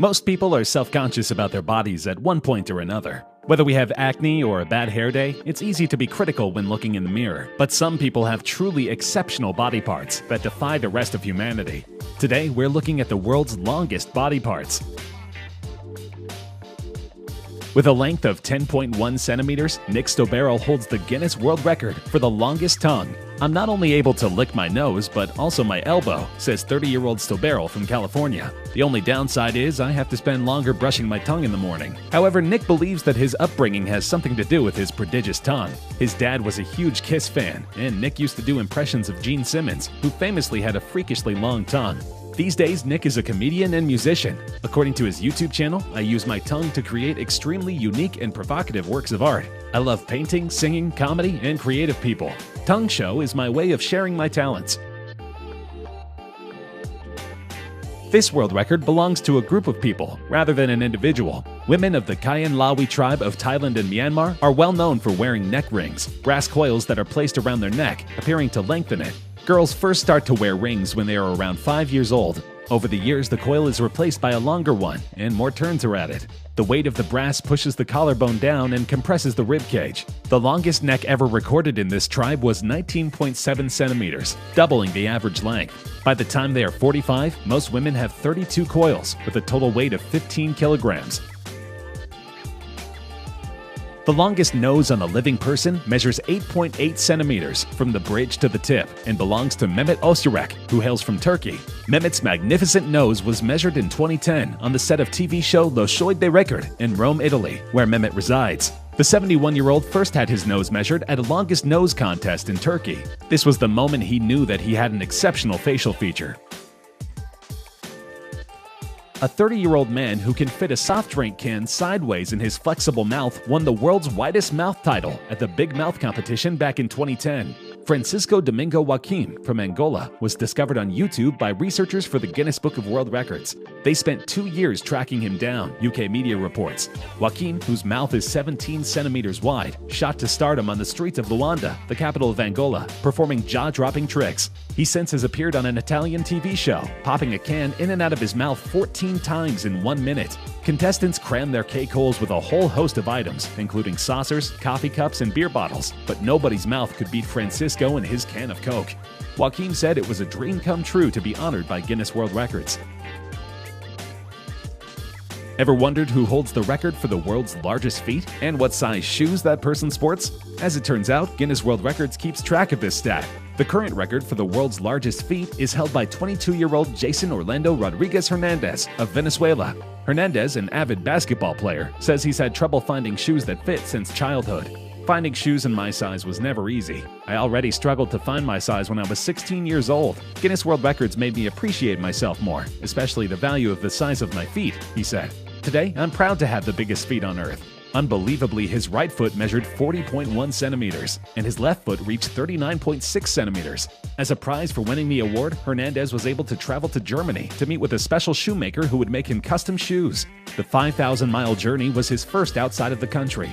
Most people are self-conscious about their bodies at one point or another. Whether we have acne or a bad hair day, it's easy to be critical when looking in the mirror. But some people have truly exceptional body parts that defy the rest of humanity. Today, we're looking at the world's longest body parts. With a length of 10.1 centimeters, Nick Stobarel holds the Guinness World Record for the longest tongue. "I'm not only able to lick my nose, but also my elbow," says 30-year-old Stobarel from California. "The only downside is I have to spend longer brushing my tongue in the morning." However, Nick believes that his upbringing has something to do with his prodigious tongue. His dad was a huge Kiss fan, and Nick used to do impressions of Gene Simmons, who famously had a freakishly long tongue. These days, Nick is a comedian and musician. According to his YouTube channel, "I use my tongue to create extremely unique and provocative works of art. I love painting, singing, comedy, and creative people. Tongue show is my way of sharing my talents." This world record belongs to a group of people, rather than an individual. Women of the Kayan Lawi tribe of Thailand and Myanmar are well known for wearing neck rings, brass coils that are placed around their neck, appearing to lengthen it. Girls first start to wear rings when they are around 5 years old. Over the years, the coil is replaced by a longer one, and more turns are added. The weight of the brass pushes the collarbone down and compresses the rib cage. The longest neck ever recorded in this tribe was 19.7 centimeters, doubling the average length. By the time they are 45, most women have 32 coils, with a total weight of 15 kilograms. The longest nose on a living person measures 8.8 centimeters from the bridge to the tip and belongs to Mehmet Öztürk, who hails from Turkey. Mehmet's magnificent nose was measured in 2010 on the set of TV show Lo Shoid de Record in Rome, Italy, where Mehmet resides. The 71-year-old first had his nose measured at a longest nose contest in Turkey. This was the moment he knew that he had an exceptional facial feature. A 30-year-old man who can fit a soft drink can sideways in his flexible mouth won the world's widest mouth title at the Big Mouth competition back in 2010. Francisco Domingo Joaquim from Angola was discovered on YouTube by researchers for the Guinness Book of World Records. They spent 2 years tracking him down, UK media reports. Joaquim, whose mouth is 17 centimeters wide, shot to stardom on the streets of Luanda, the capital of Angola, performing jaw-dropping tricks. He since has appeared on an Italian TV show, popping a can in and out of his mouth 14 times in 1 minute. Contestants crammed their cake holes with a whole host of items, including saucers, coffee cups, and beer bottles, but nobody's mouth could beat Francisco and his can of Coke. Joaquim said it was a dream come true to be honored by Guinness World Records. Ever wondered who holds the record for the world's largest feet and what size shoes that person sports? As it turns out, Guinness World Records keeps track of this stat. The current record for the world's largest feet is held by 22-year-old Jason Orlando Rodriguez Hernandez of Venezuela. Hernandez, an avid basketball player, says he's had trouble finding shoes that fit since childhood. "Finding shoes in my size was never easy. I already struggled to find my size when I was 16 years old. Guinness World Records made me appreciate myself more, especially the value of the size of my feet," he said. "Today, I'm proud to have the biggest feet on Earth." Unbelievably, his right foot measured 40.1 centimeters, and his left foot reached 39.6 centimeters. As a prize for winning the award, Hernandez was able to travel to Germany to meet with a special shoemaker who would make him custom shoes. The 5,000-mile journey was his first outside of the country.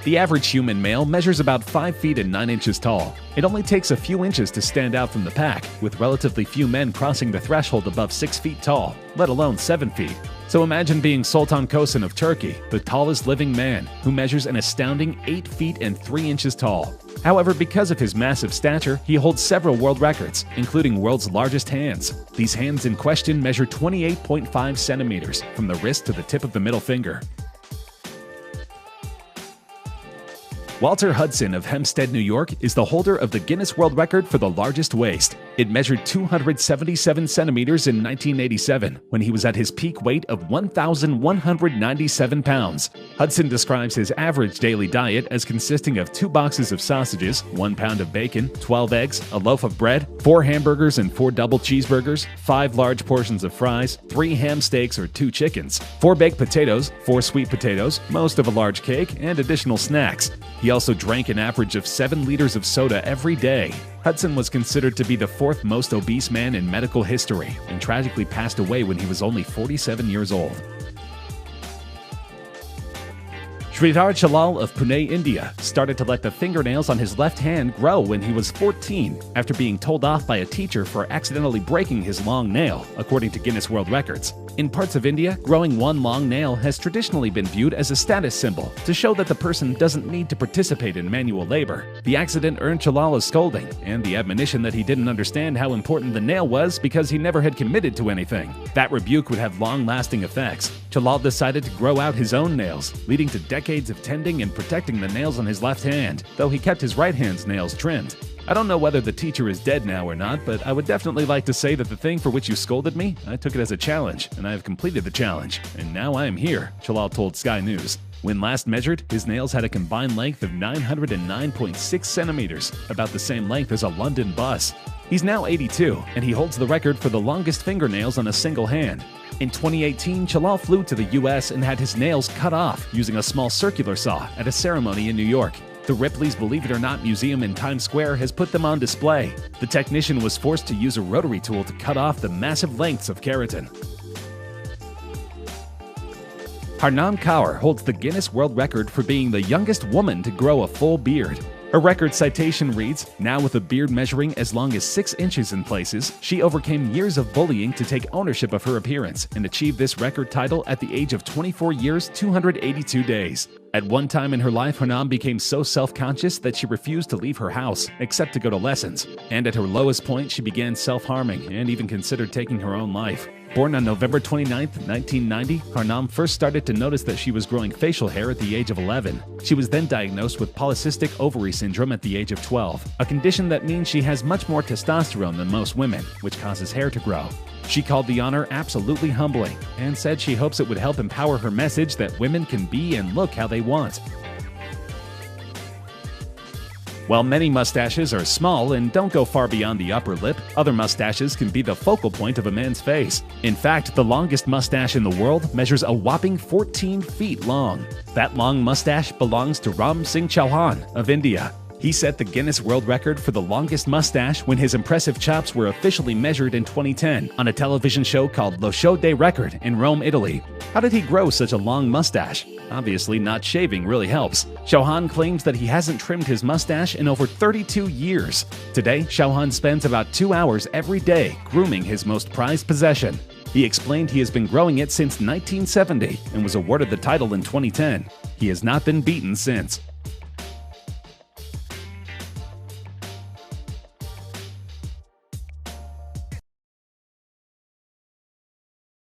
The average human male measures about 5 feet and 9 inches tall. It only takes a few inches to stand out from the pack, with relatively few men crossing the threshold above 6 feet tall, let alone 7 feet. So imagine being Sultan Kosen of Turkey, the tallest living man, who measures an astounding 8 feet and 3 inches tall. However, because of his massive stature, he holds several world records, including world's largest hands. These hands in question measure 28.5 centimeters, from the wrist to the tip of the middle finger. Walter Hudson of Hempstead, New York, is the holder of the Guinness World Record for the largest waist. It measured 277 centimeters in 1987, when he was at his peak weight of 1,197 pounds. Hudson describes his average daily diet as consisting of 2 boxes of sausages, 1 pound of bacon, 12 eggs, a loaf of bread, 4 hamburgers and 4 double cheeseburgers, 5 large portions of fries, 3 ham steaks or 2 chickens, 4 baked potatoes, 4 sweet potatoes, most of a large cake, and additional snacks. He also drank an average of 7 liters of soda every day. Hudson was considered to be the 4th most obese man in medical history and tragically passed away when he was only 47 years old. Sridhar Chalal of Pune, India, started to let the fingernails on his left hand grow when he was 14 after being told off by a teacher for accidentally breaking his long nail, according to Guinness World Records. In parts of India, growing one long nail has traditionally been viewed as a status symbol to show that the person doesn't need to participate in manual labor. The accident earned Chalal a scolding and the admonition that he didn't understand how important the nail was because he never had committed to anything. That rebuke would have long-lasting effects. Chalal decided to grow out his own nails, leading to decades of tending and protecting the nails on his left hand, though he kept his right hand's nails trimmed. I don't know whether the teacher is dead now or not, but I would definitely like to say that the thing for which you scolded me, I took it as a challenge, and I have completed the challenge. And now I am here, Chalal told Sky News. When last measured, his nails had a combined length of 909.6 centimeters, about the same length as a London bus. He's now 82, and he holds the record for the longest fingernails on a single hand. In 2018, Chalal flew to the US and had his nails cut off using a small circular saw at a ceremony in New York. The Ripley's Believe It or Not Museum in Times Square has put them on display. The technician was forced to use a rotary tool to cut off the massive lengths of keratin. Harnam Kaur holds the Guinness World Record for being the youngest woman to grow a full beard. Her record citation reads, now with a beard measuring as long as 6 inches in places, she overcame years of bullying to take ownership of her appearance and achieved this record title at the age of 24 years, 282 days. At one time in her life, Harnam became so self-conscious that she refused to leave her house, except to go to lessons. And at her lowest point, she began self-harming and even considered taking her own life. Born on November 29, 1990, Harnam first started to notice that she was growing facial hair at the age of 11. She was then diagnosed with polycystic ovary syndrome at the age of 12, a condition that means she has much more testosterone than most women, which causes hair to grow. She called the honor absolutely humbling and said she hopes it would help empower her message that women can be and look how they want. While many mustaches are small and don't go far beyond the upper lip, other mustaches can be the focal point of a man's face. In fact, the longest mustache in the world measures a whopping 14 feet long. That long mustache belongs to Ram Singh Chauhan of India. He set the Guinness World Record for the longest mustache when his impressive chops were officially measured in 2010 on a television show called Lo Show dei Record in Rome, Italy. How did he grow such a long mustache? Obviously, not shaving really helps. Chauhan claims that he hasn't trimmed his mustache in over 32 years. Today, Chauhan spends about 2 hours every day grooming his most prized possession. He explained he has been growing it since 1970 and was awarded the title in 2010. He has not been beaten since.